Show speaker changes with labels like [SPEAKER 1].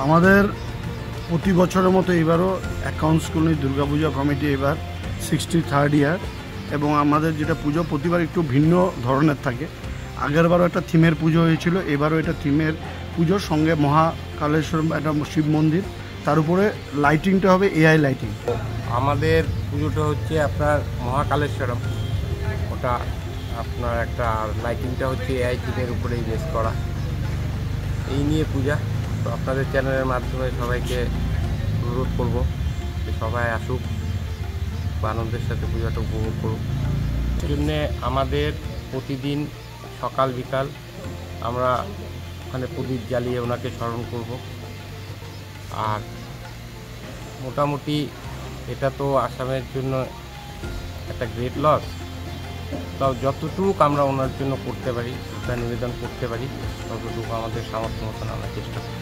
[SPEAKER 1] আমাদের প্রতি বছরের মতো এবারও অ্যাকাউন্টস কলোনি দুর্গাপূজা কমিটি এবার 63rd ইয়ার, এবং আমাদের যেটা পুজো প্রতিবার একটু ভিন্ন ধরনের থাকে। আগেরবারও একটা থিমের পুজো হয়েছিল, এবারও এটা থিমের পুজোর সঙ্গে মহাকালেশ্বর একটা শিব মন্দির, তার উপরে লাইটিংটা হবে এআই লাইটিং।
[SPEAKER 2] আমাদের পুজোটা হচ্ছে আপনার মহাকালেশ্বরম, ওটা আপনার একটা লাইটিংটা হচ্ছে এআই থিমের উপরেই বেস করা। এই নিয়ে পূজা, তো আপনাদের চ্যানেলের মাধ্যমে সবাইকে অনুরোধ করব যে সবাই আসুক বা আনন্দের সাথে পূজাটা উপভোগ করুক। এই জন্যে আমাদের প্রতিদিন সকাল বিকাল আমরা ওখানে প্রদীপ জ্বালিয়ে ওনাকে স্মরণ করব। আর মোটামুটি এটা তো আসামের জন্য একটা গ্রেট লস, তাও যতটুকু আমরা ওনার জন্য করতে পারি, শ্রদ্ধা নিবেদন করতে পারি, ততটুকু আমাদের সামর্থ্য মতন আমরা চেষ্টা করি।